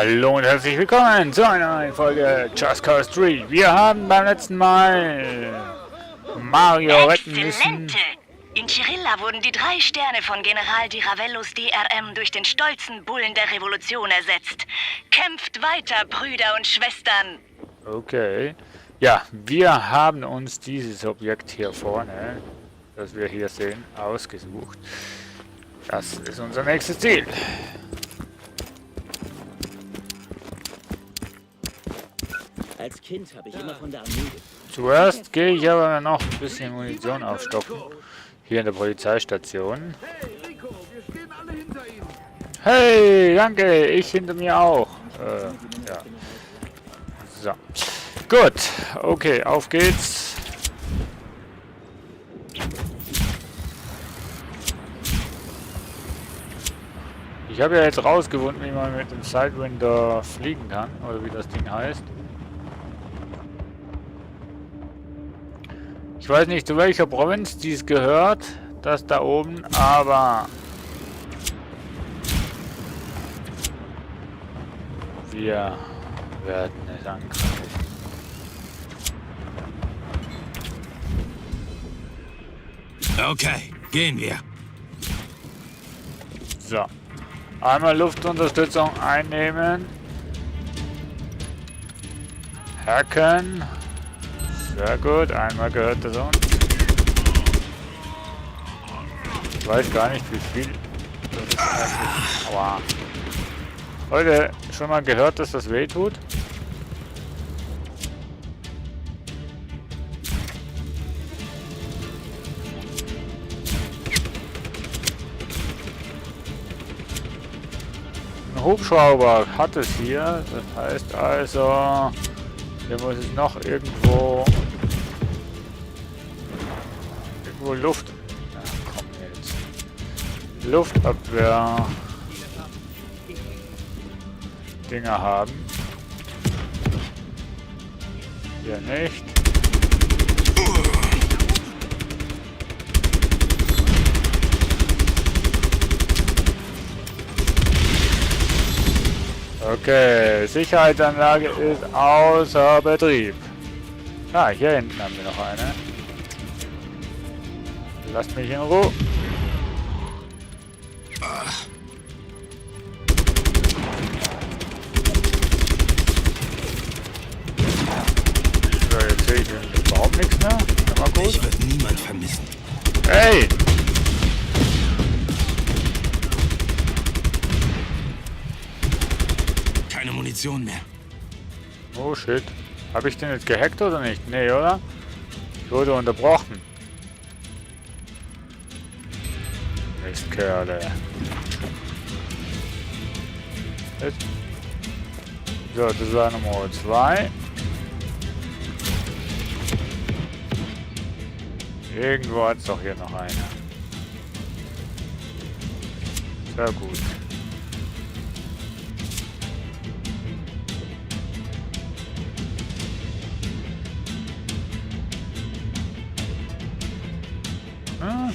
Hallo und herzlich willkommen zu einer neuen Folge Just Cause 3. Wir haben beim letzten Mal Mario retten müssen. In Chirilla wurden die 3 Sterne von General Di Ravellos DRM durch den stolzen Bullen der Revolution ersetzt. Kämpft weiter, Brüder und Schwestern! Okay. Ja, wir haben uns dieses Objekt hier vorne, das wir hier sehen, ausgesucht. Das ist unser nächstes Ziel. Als Kind habe ich immer von der Armee. Zuerst gehe ich aber noch ein bisschen Munition aufstocken. Hier in der Polizeistation. Hey, danke, ich hinter mir auch. Ja. So. Gut, okay, auf geht's. Ich habe ja jetzt rausgefunden, wie man mit dem Sidewinder fliegen kann, oder wie das Ding heißt. Ich weiß nicht, zu welcher Provinz dies gehört, das da oben, aber wir werden es angreifen. Okay, gehen wir. So. Einmal Luftunterstützung einnehmen. Hacken. Sehr gut, einmal gehört das uns. Ich weiß gar nicht, wie viel das ist eigentlich. Aua. Leute, schon mal gehört, dass das weh tut? Ein Hubschrauber hat es hier, das heißt also, hier muss es noch irgendwo Luft. Ja, komm jetzt. Luftabwehr Dinger haben. Hier nicht. Okay, Sicherheitsanlage ist außer Betrieb. Ah, hier hinten haben wir noch eine. Lasst mich in Ruhe. So, jetzt sehe ich überhaupt nichts mehr. Mal gut. Ich werde niemand vermissen. Hey! Keine Munition mehr. Oh shit. Habe ich den jetzt gehackt oder nicht? Nee, oder? Ich wurde unterbrochen. Mistkerle. So, das war Nummer 2. Irgendwo hat es doch hier noch eine. Sehr gut. Hm.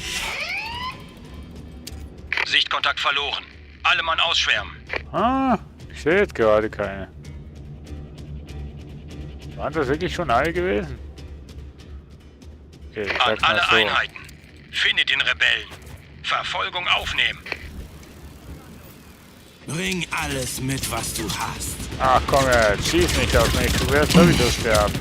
Sichtkontakt verloren. Alle Mann ausschwärmen. Ah, ich sehe jetzt gerade keine. Waren das wirklich schon alle gewesen? Okay, ich An sag's mal alle so. Einheiten. Findet den Rebellen. Verfolgung aufnehmen. Bring alles mit, was du hast. Ach komm jetzt, schieß nicht auf mich, du wirst sowieso sterben.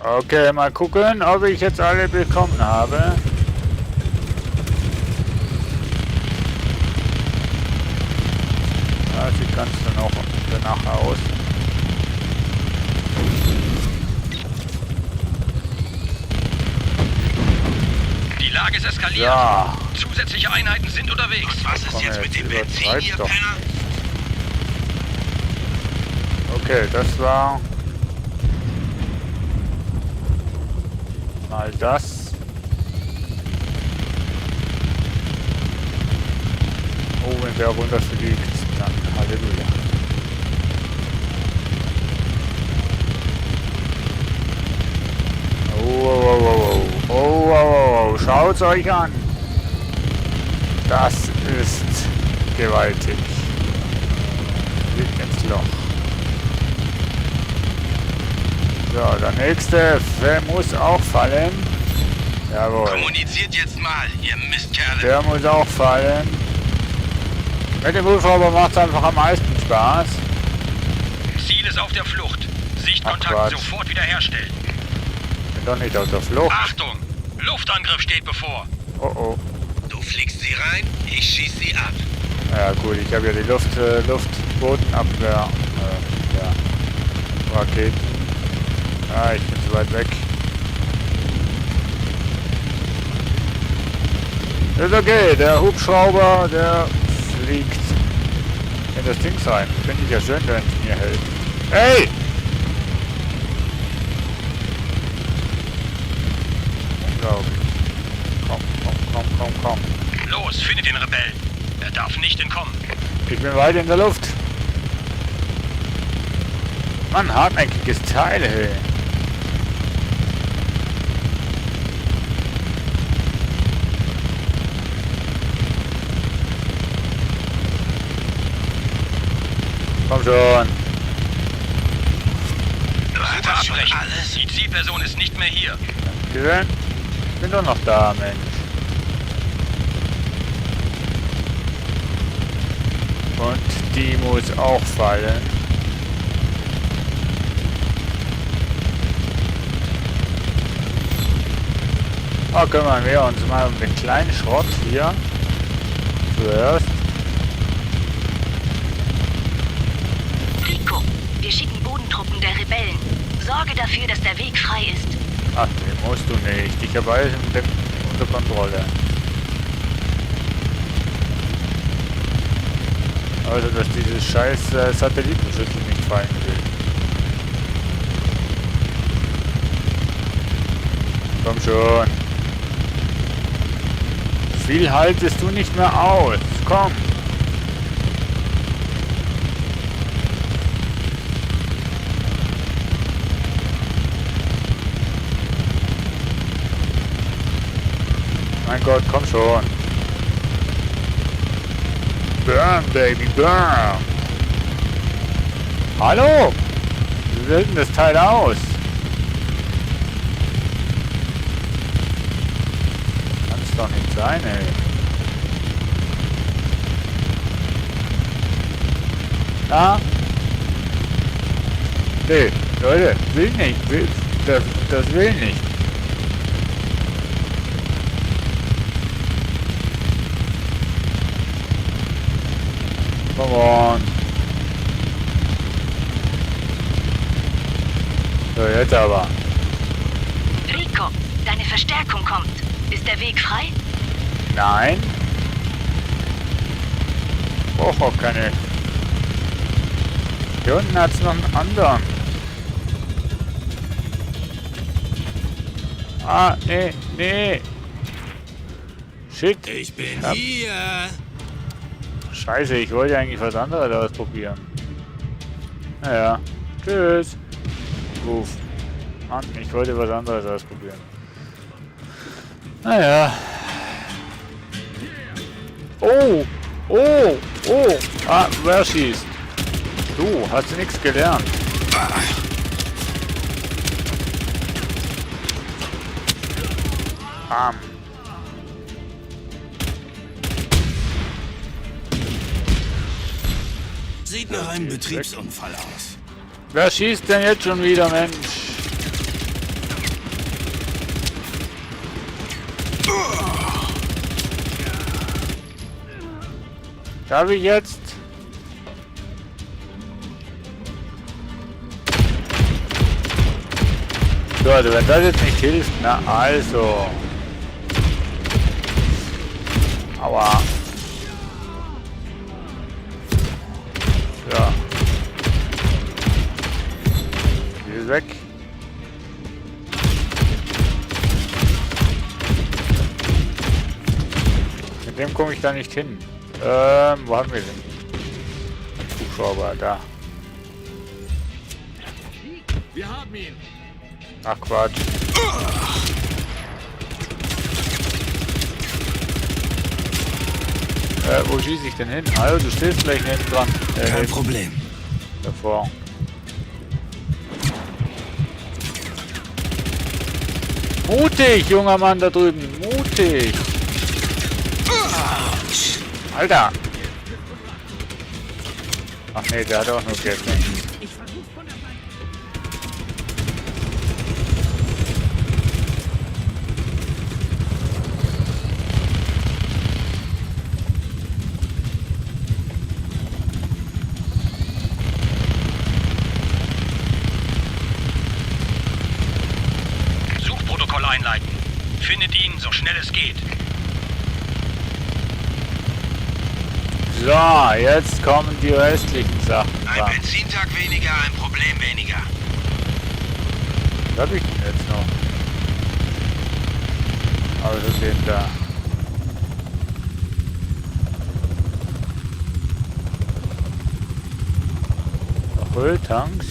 Okay, mal gucken, ob ich jetzt alle bekommen habe. Ja, sieht ganz danach aus. Die Lage ist eskaliert. Ja. Zusätzliche Einheiten sind unterwegs. Und was ist Komm jetzt mit dem Benzin, übertreib's ihr doch Penner? Okay, das war mal das. Oh, wenn der runterfliegt, dann Halleluja. Oh, oh, oh, oh, oh, oh, oh, oh, schaut's euch an. Das ist gewaltig. Liegt ins Loch. So, der nächste muss auch fallen. Jawohl. Kommuniziert jetzt mal, ihr Mistkerle. Der muss auch fallen. Mit dem Hubschrauber macht es einfach am meisten Spaß. Ziel ist auf der Flucht. Ach, Sichtkontakt Quatsch. sofort wiederherstellen. Bin doch nicht auf der Flucht. Achtung! Luftangriff steht bevor. Oh oh. Du fliegst sie rein, ich schieß sie ab. Ja gut, ich habe ja die Luftbodenabwehr. Ja. Raketen. Ah, ich bin zu weit weg. Ist okay, der Hubschrauber, der fliegt in das Ding rein. Finde ich ja schön, wenn es mir hält. Hey! Unglaublich. Komm. Los, finde den Rebellen. Er darf nicht entkommen. Ich bin weit in der Luft. Mann, hartnäckiges Teil, hey. Komm schon. Suche abbrechen. Die Zielperson ist nicht mehr hier. Gesehen? Ich bin doch noch da, Mensch. Und die muss auch fallen. Oh, kümmern wir uns mal um den kleinen Schrott hier. Zuerst. Rico, wir schicken Bodentruppen der Rebellen. Sorge dafür, dass der Weg frei ist. Ach, den musst du nicht. Ich habe alles unter Kontrolle. Also, dass dieses scheiß Satellitenschüssel nicht fallen will. Komm schon. Viel haltest du nicht mehr aus. Komm. Mein Gott, komm schon. Burn, Baby, burn. Hallo? Wie sieht denn das Teil aus? Kann's doch nicht sein, ey. Ah? Nee, Leute, will nicht, das will nicht. Come on. So, jetzt aber. Rico, deine Verstärkung kommt. Ist der Weg frei? Nein. Brauch auch keine. Hier unten hat's noch einen anderen. Ah, nee. Shit. Ich bin Ja. hier. Scheiße, ich wollte eigentlich was anderes ausprobieren. Naja. Tschüss. Ruf. Mann, ich wollte was anderes ausprobieren. Naja. Oh! Ah, wer schießt? Du, hast du nichts gelernt? Bam. Sieht nach einem Betriebsunfall aus. Wer schießt denn jetzt schon wieder, Mensch? Darf ich jetzt? So, also wenn das jetzt nicht hilft, na also. Aua. Ja. Die ist weg. Mit dem komme ich da nicht hin. Wo haben wir den? Hubschrauber, da. Wir haben ihn. Ach Quatsch. Wo schieße ich denn hin? Also, du stehst gleich hinten dran. Kein Problem. Davor. Mutig, junger Mann da drüben. Mutig. Alter. Ach nee, der hat auch nur Geld. Suchprotokoll einleiten. Findet ihn, so schnell es geht. So, jetzt kommen die restlichen Sachen Ein dran. Benzintag weniger, ein Problem weniger. Was hab ich denn jetzt noch? Also den da. Noch Öltanks.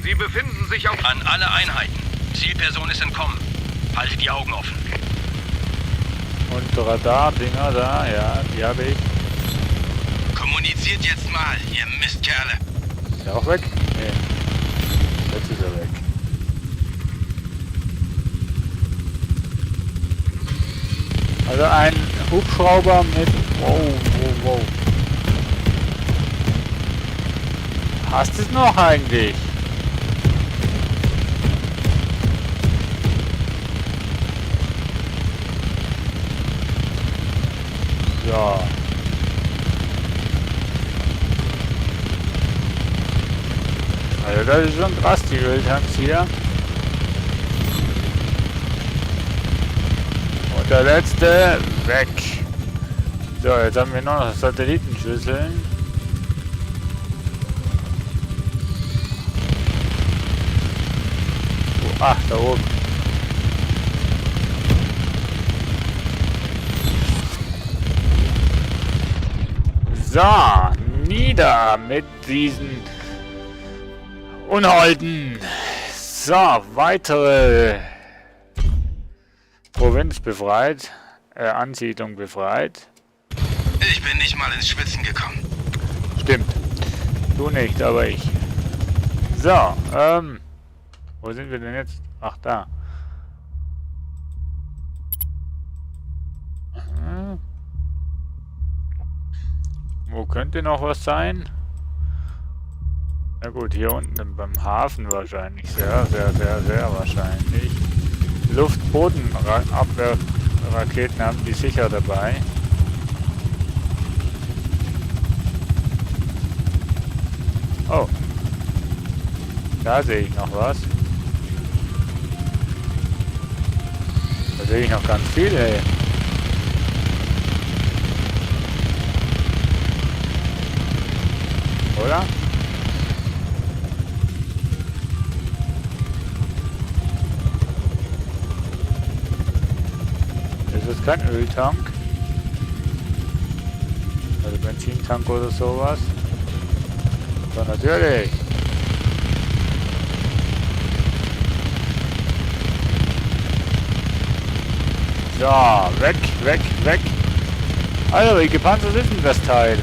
Sie befinden sich auf... An alle Einheiten. Zielperson ist entkommen. Haltet die Augen offen. Und Radardinger da, ja, die habe ich. Kommuniziert jetzt mal, ihr Mistkerle. Ist der auch weg? Nee. Jetzt ist er weg. Also ein Hubschrauber mit... Wow. Hast du es noch eigentlich? Ja. Also das ist schon krass, die Öltanks hier. Und der letzte weg. So, jetzt haben wir nur noch Satellitenschüsseln. Oh, ach, da oben. So, nieder mit diesen Unholden. So, weitere Provinz befreit. Ansiedlung befreit. Ich bin nicht mal ins Schwitzen gekommen. Stimmt. Du nicht, aber ich. So, wo sind wir denn jetzt? Ach, da. Wo könnte noch was sein? Na gut, hier unten beim Hafen wahrscheinlich. Sehr wahrscheinlich. Luft-Boden-Abwehrraketen haben die sicher dabei. Oh. Da sehe ich noch was. Da sehe ich noch ganz viel, ey. Oder? Das ist kein Öltank. Also Benzintank oder sowas. So, natürlich. So, weg. Also, wie gepanzert ist denn das Teil?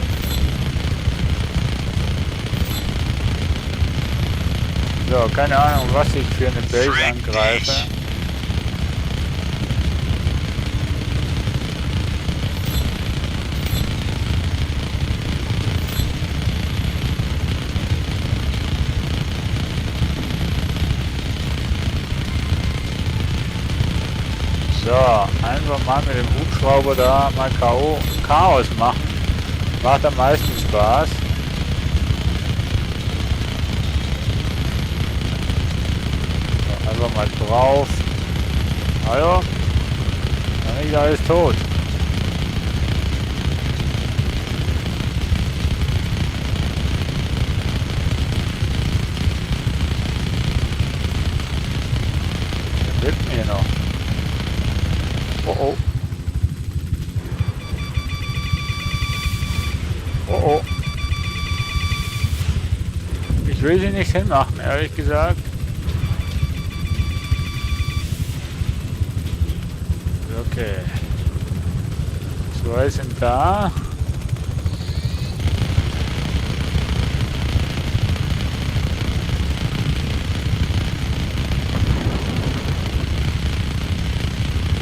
So, keine Ahnung, was ich für eine Base angreife. So, einfach mal mit dem Hubschrauber da mal Chaos machen. Macht am meisten Spaß. So, einfach mal drauf. Hallo? Dann ist alles tot. Was wird denn hier noch? Oh. Oh. Ich will sie nicht hinmachen, ehrlich gesagt. Okay. Zwei sind da.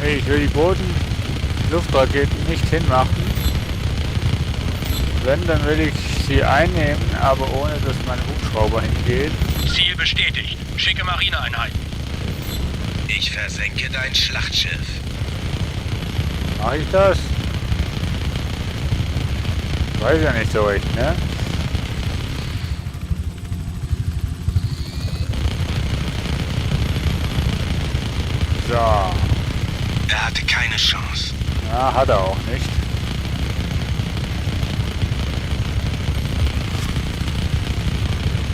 Nee, ich will die Boden-Luftraketen nicht hinmachen. Wenn, dann will ich sie einnehmen, aber ohne, dass mein Hubschrauber hingeht. Ziel bestätigt. Schicke Marineeinheiten. Ich versenke dein Schlachtschiff. Mach ich das? Weiß ja nicht so recht, ne? So. Er hatte keine Chance. Ja, hat er auch nicht.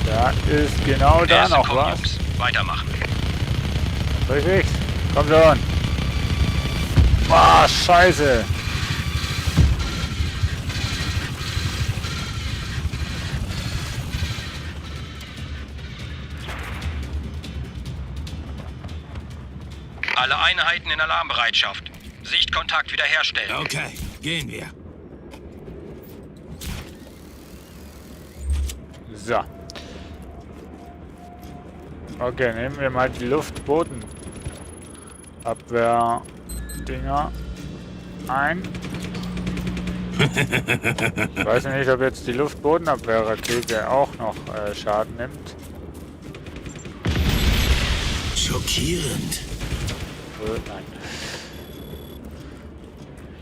Da ist genau da Erste noch kommt, was. Jungs. Weitermachen. Richtig. Komm schon. Ah, scheiße. Alle Einheiten in Alarmbereitschaft. Sichtkontakt wiederherstellen. Okay, gehen wir. So. Okay, nehmen wir mal die Luftbodenabwehr-Dinger ein. Ich weiß nicht, ob jetzt die Luftbodenabwehrrakete auch noch Schaden nimmt. Schockierend. Nein.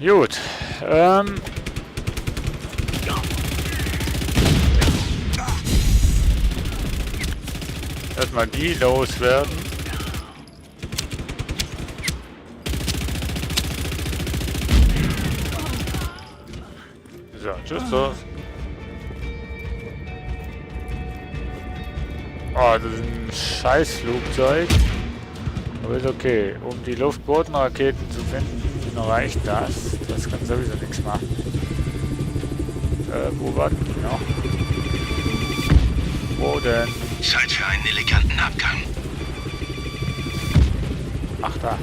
Gut. Erstmal die loswerden. So, tschüss. So. Oh, das ist ein Scheißflugzeug. Aber ist okay. Um die Luftbodenraketen zu finden, reicht das. Das kann sowieso nichts machen. Wo warten die noch? Wo denn? Zeit für einen eleganten Abgang. Ach da.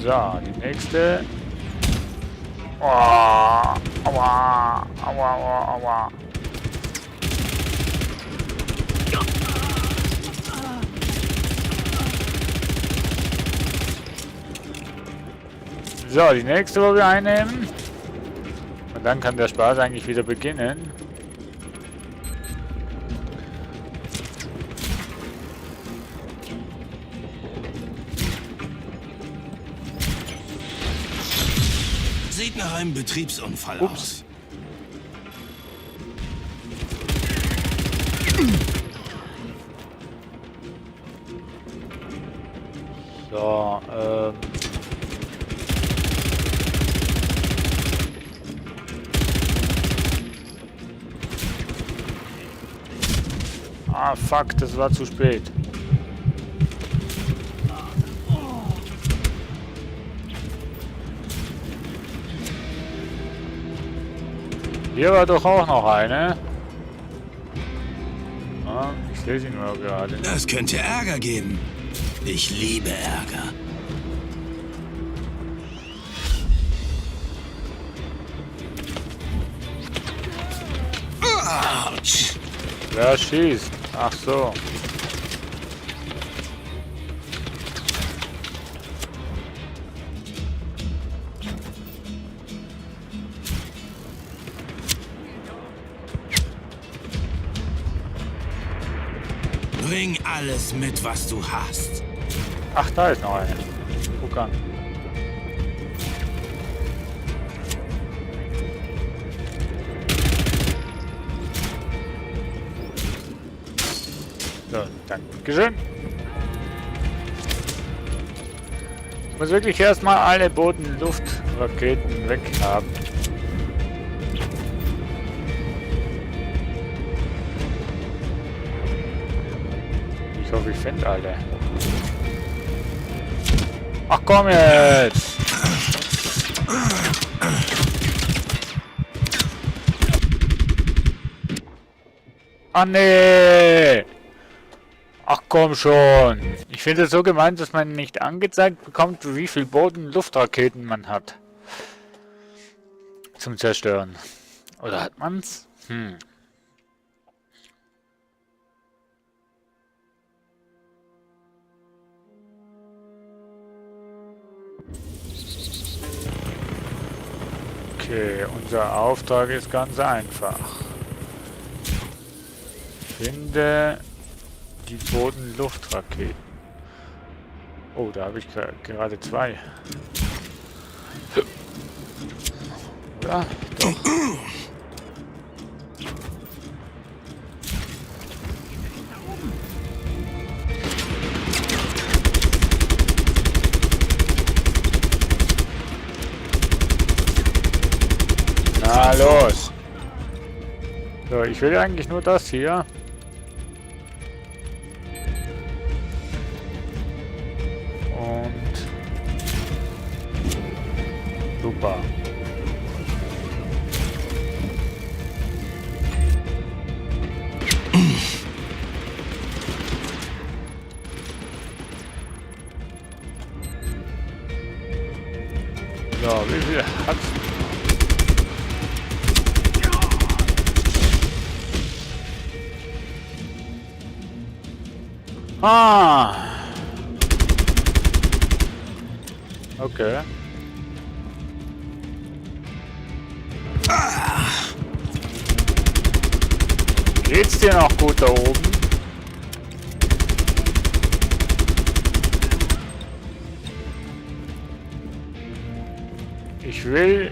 So, die nächste. Oh, aua, aua, aua, aua. So, die nächste, wo wir einnehmen. Und dann kann der Spaß eigentlich wieder beginnen. Sieht nach einem Betriebsunfall Ups. aus. So, Ah, fuck, das war zu spät. Hier war doch auch noch eine. Ah, ich sehe sie nur gerade. Das könnte Ärger geben. Ich liebe Ärger. Autsch. Wer schießt? Ach so. Bring alles mit, was du hast. Ach, da ist noch eine. Guck an. So, dankeschön. Ich muss wirklich erstmal alle Boden-Luft-Raketen weg haben. Ich hoffe, ich finde alle. Ach komm jetzt! Ah nee! Ach komm schon! Ich finde es so gemein, dass man nicht angezeigt bekommt, wie viel Boden-Luftraketen man hat. Zum Zerstören. Oder hat man's? Okay, unser Auftrag ist ganz einfach. Finde die Bodenluftraketen. Oh, da habe ich gerade 2. Ja, doch. Na los! So, ich will eigentlich nur das hier. Und super. So, wie viel hat's? Ah! Okay. Geht's dir noch gut da oben? Ich will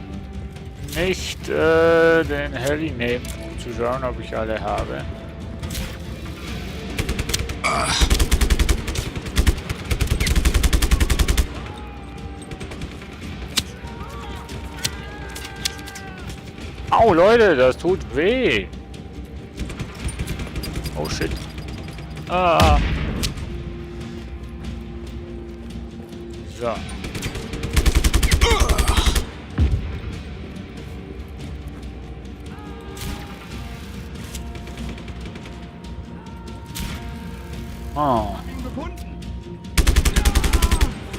nicht den Heli nehmen, um zu schauen, ob ich alle habe. Au, Leute, das tut weh. Oh, shit. Ah. So. Oh.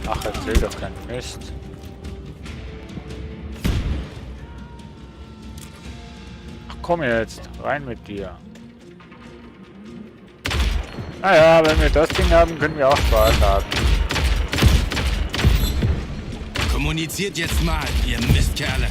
Ach, erzähl doch keinen Mist. Ach, komm jetzt, rein mit dir. Naja, wenn wir das Ding haben, können wir auch Spaß haben. Kommuniziert jetzt mal, ihr Mistkerle.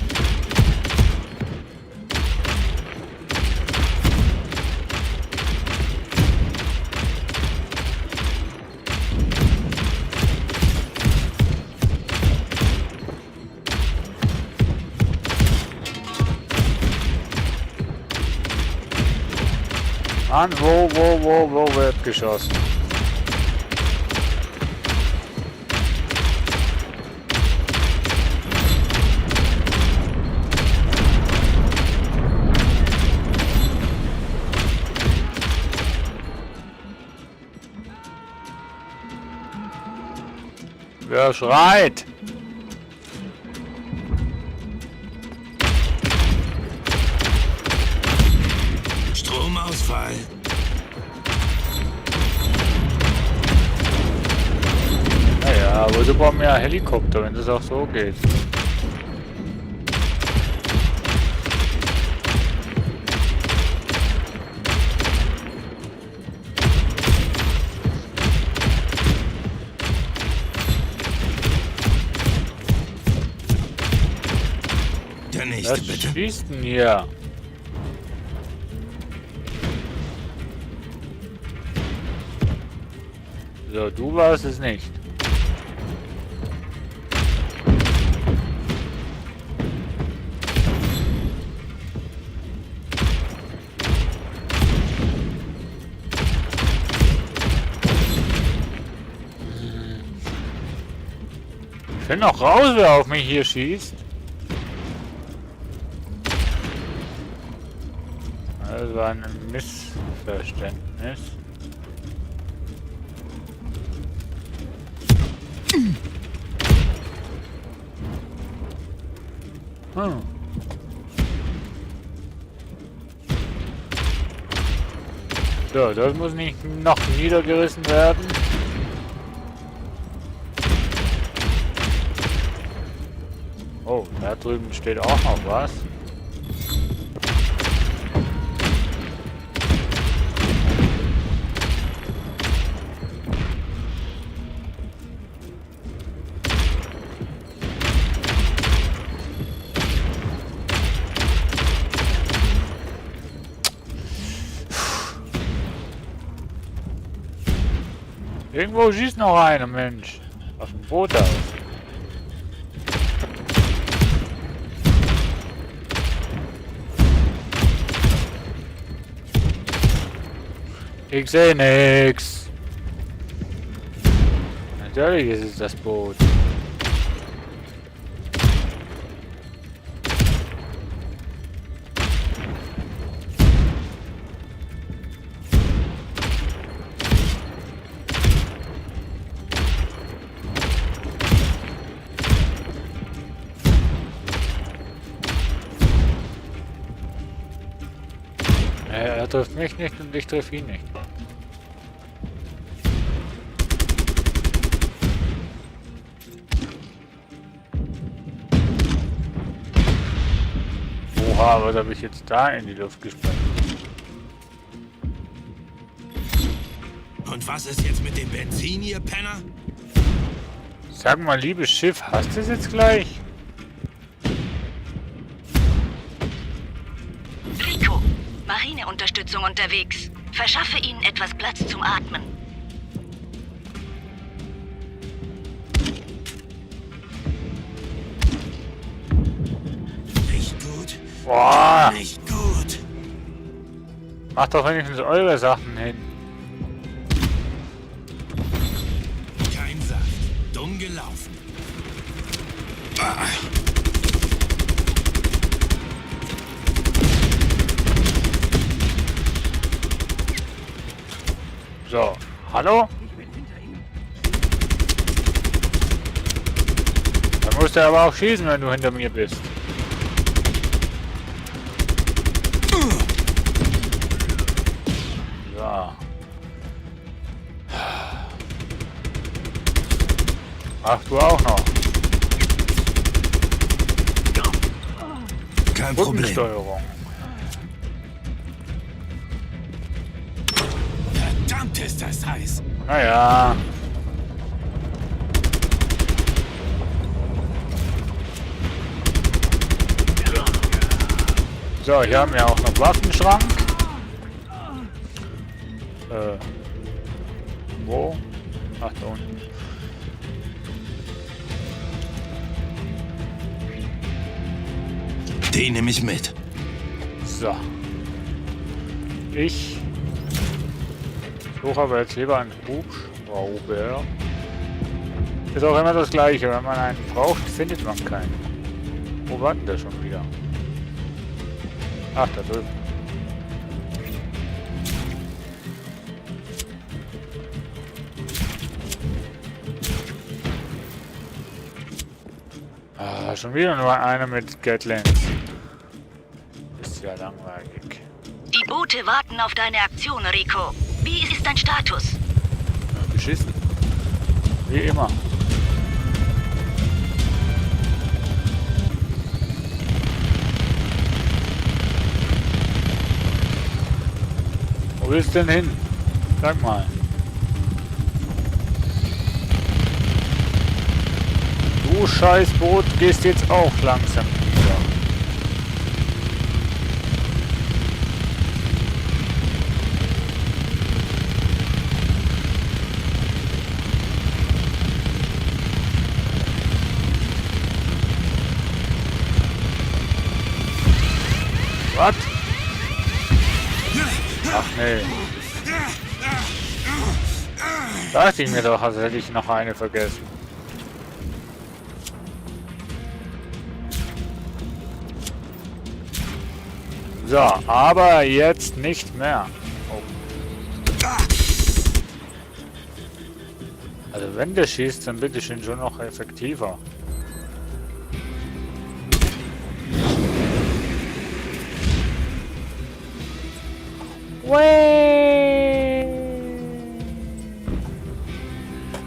An, wo wird geschossen? Wer schreit? Stromausfall. Naja, aber du brauchst mehr Helikopter, wenn das auch so geht. Der nächste, Was bitte. schießt denn hier? So, du warst es nicht. Ich finde noch raus, wer auf mich hier schießt. Das war ein Missverständnis. So, das muss nicht noch niedergerissen werden. Oh, da drüben steht auch noch was. Irgendwo schießt noch einer, Mensch. Aus dem Boot aus. Ich sehe nix. Natürlich ist es das Boot. Er trifft mich nicht und ich treffe ihn nicht. Oha, was habe ich jetzt da in die Luft gesprengt? Und was ist jetzt mit dem Benzin, ihr Penner? Sag mal, liebes Schiff, hast du es jetzt gleich? Rico, Marineunterstützung unterwegs. Verschaffe ihnen etwas Platz zum Atmen. Nicht gut. Boah, Nicht gut. macht doch wenigstens eure Sachen hin. Kein Saft. Dumm gelaufen. So, hallo? Dann musst du aber auch schießen, wenn du hinter mir bist. So. Ach, du auch noch. Kein Problem. Gruppensteuerung. Verdammt ist das heiß. Naja. So, hier haben wir auch noch Waffenschrank. Wo? Ach, da unten. Den nehme ich mit. So. Ich suche aber jetzt lieber einen Hubschrauber. Ist auch immer das Gleiche. Wenn man einen braucht, findet man keinen. Wo war denn der schon wieder? Ach, da drüben. Ah, schon wieder nur einer mit Gatlings. Ist ja langweilig. Die Boote warten auf deine Aktion, Rico. Wie ist dein Status? Ja, beschissen. Wie immer. Wo willst du denn hin? Sag mal. Du Scheißboot gehst jetzt auch langsam wieder. Was? Ach nee. Dachte ich mir doch, als hätte ich noch eine vergessen. So, aber jetzt nicht mehr. Oh. Also wenn der schießt, dann bitte schön schon noch effektiver.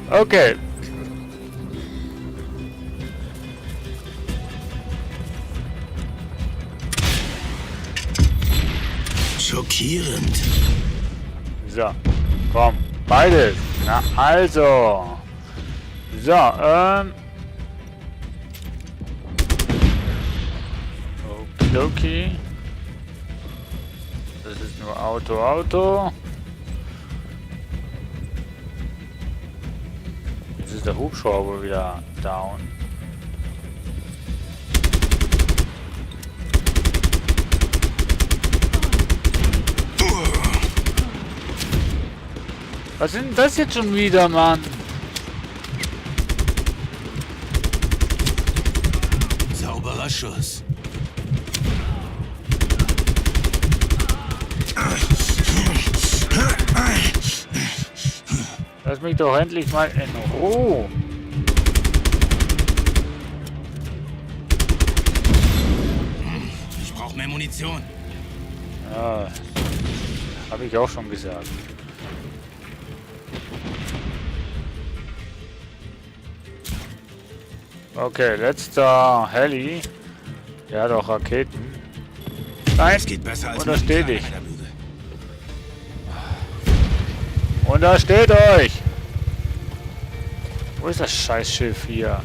Okay. Schockierend. So, komm, beides. Na also. So, Okidoki. Das ist nur Auto. ist der Hubschrauber wieder down. Was ist denn das jetzt schon wieder, Mann? Sauberer Schuss. Lass mich doch endlich mal in Ruhe. Ich brauche mehr Munition. Ja, habe ich auch schon gesagt. Okay, letzter Heli. Der hat auch Raketen. Nein, Es geht besser als untersteh mit dich. einer Lüge. Untersteht euch! Wo ist das Scheißschiff hier?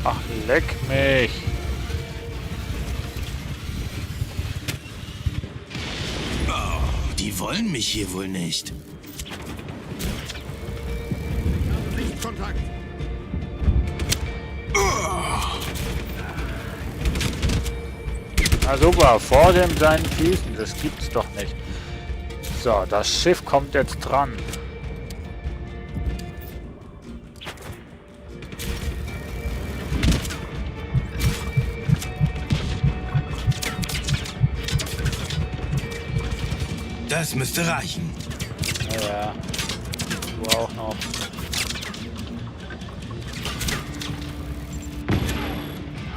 Ach, leck mich! Die wollen mich hier wohl nicht. Kontakt. Na super, vor dem seinen Füßen, das gibt's doch nicht. So, das Schiff kommt jetzt dran. Das müsste reichen. Ja, du auch noch.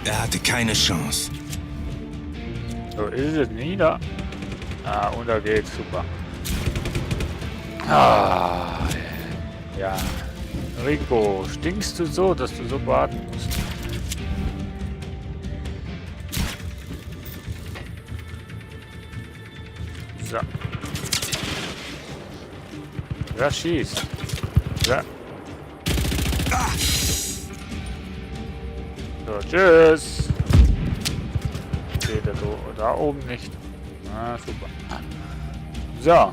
Er hatte keine Chance. So ist es nieder. Ah, untergeht, super. Ah, ja. Rico, stinkst du so, dass du so baden musst? So. Wer schießt? Ja. So, tschüss. Steht er so da oben nicht. Ah, super. So.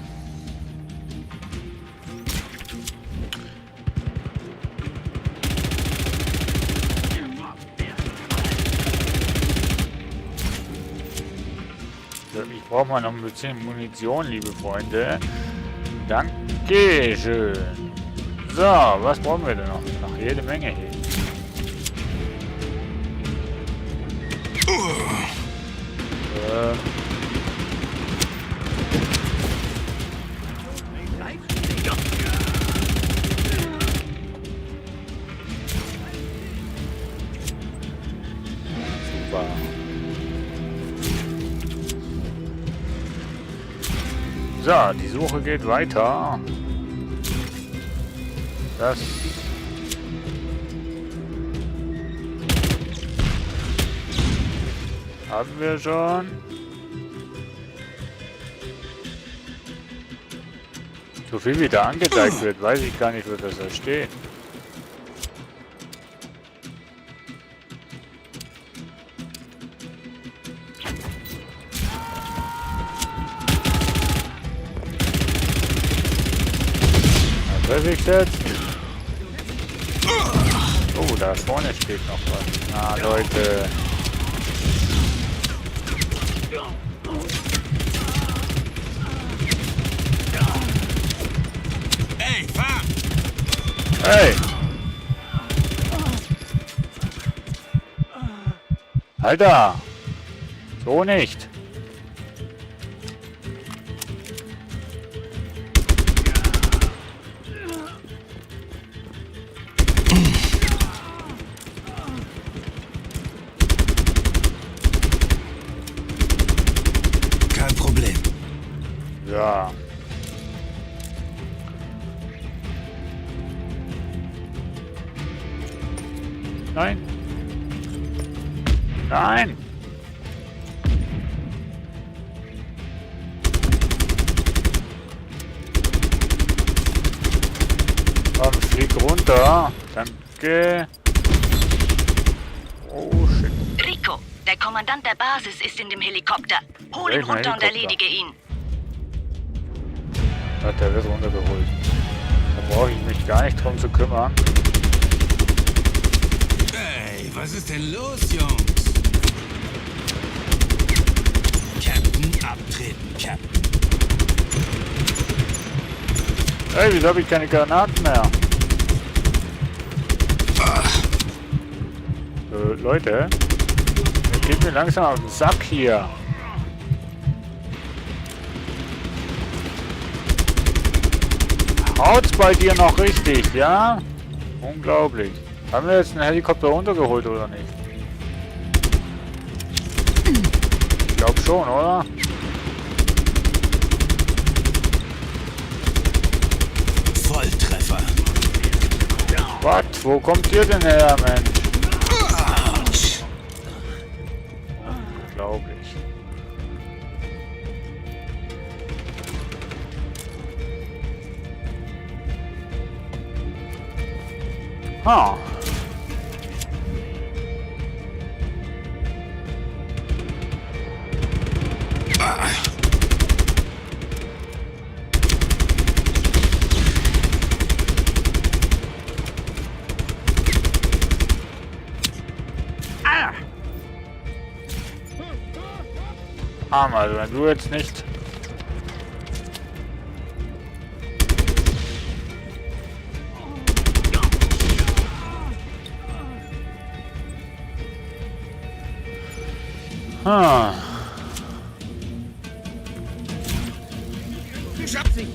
So, ich brauche mal noch ein bisschen Munition, liebe Freunde. Dankeschön. So, was brauchen wir denn noch? Noch jede Menge hier. Super. So, die Suche geht weiter. Das haben wir schon. So viel wie da angezeigt wird, weiß ich gar nicht, wo das da steht. Was weiß ich jetzt? Oh, da vorne steht noch was. Ah, Leute. Ey, fahr! Hey! Alter! So nicht! Kein Problem. Ja. Nein. Nein. Komm, flieg runter. Danke. Oh, shit. Rico, der Der Kommandant der Basis ist in dem Helikopter. Hol ihn Welchen runter und Helikopter? erledige ihn. Hat der wird runtergeholt. Da brauche ich mich gar nicht drum zu kümmern. Hey, was ist denn los, Jungs? Captain, abtreten, Captain. Hey, wieso habe ich keine Granaten mehr? Leute, das geht mir langsam auf den Sack hier. Haut's bei dir noch richtig, ja? Unglaublich. Haben wir jetzt einen Helikopter runtergeholt oder nicht? Ich glaube schon, oder? Volltreffer. Was? Wo kommt ihr denn her, Mensch? Unglaublich. Ha. Also wenn du jetzt nicht... Ich hab sie!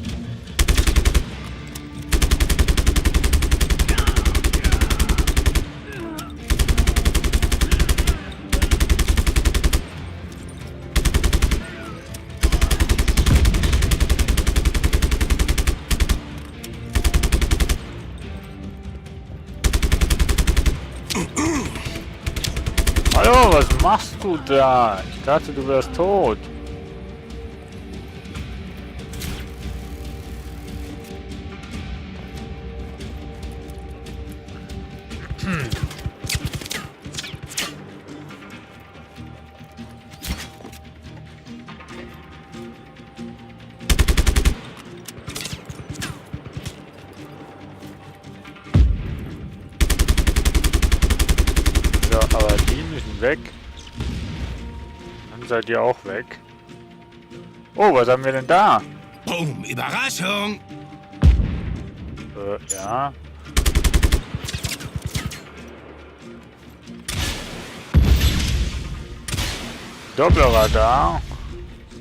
Hallo, was machst du da? Ich dachte, du wärst tot. Ja, aber die müssen weg. Dann seid ihr auch weg. Oh, was haben wir denn da? Boom, Überraschung. Ja. Doppelradar.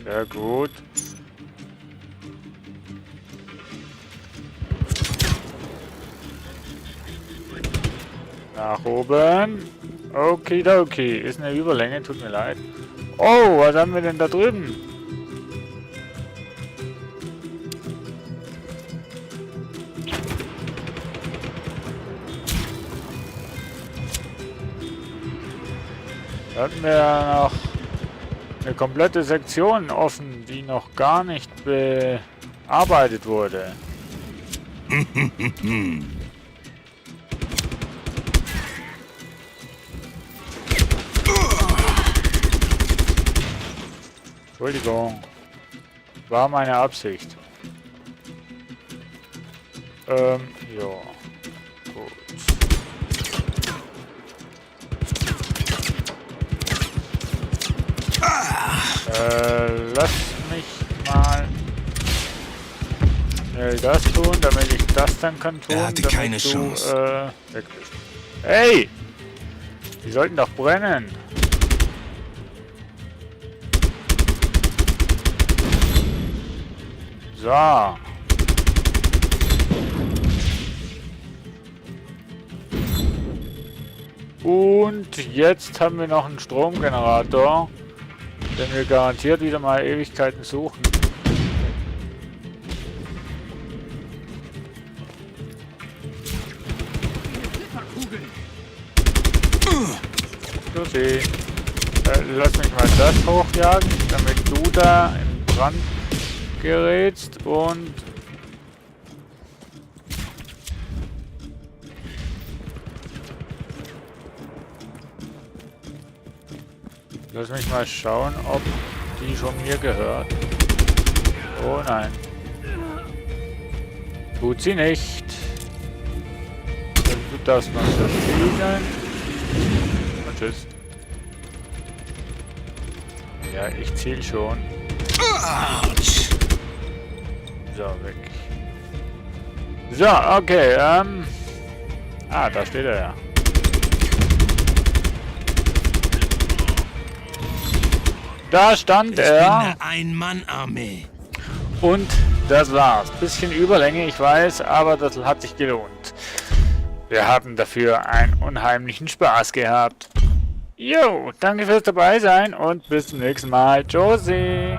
Sehr gut. Nach oben. Okidoki. Ist eine Überlänge, tut mir leid. Oh, was haben wir denn da drüben? Da hatten wir ja noch eine komplette Sektion offen, die noch gar nicht bearbeitet wurde. Entschuldigung. War meine Absicht. Ja. Gut. Lass mich mal schnell das tun, damit ich das dann kann tun, Er hatte damit keine du Chance. weg bist. Hey! Die sollten doch brennen. So. Und jetzt haben wir noch einen Stromgenerator, den wir garantiert wieder mal Ewigkeiten suchen. Tschüssi. Lass mich mal das hochjagen, damit du da in Brand gerätst und Lass mich mal schauen, ob die schon mir gehört. Oh nein. Tut sie nicht. Du darfst mal verfliegen. Und tschüss. Ja, ich ziel schon. So, weg. So, okay, da steht er ja. Da stand Ich bin er. eine Ein-Mann-Armee. Und das war's. Bisschen Überlänge, ich weiß, aber das hat sich gelohnt. Wir haben dafür einen unheimlichen Spaß gehabt. Jo, danke fürs dabei sein und bis zum nächsten Mal. Tschüssi.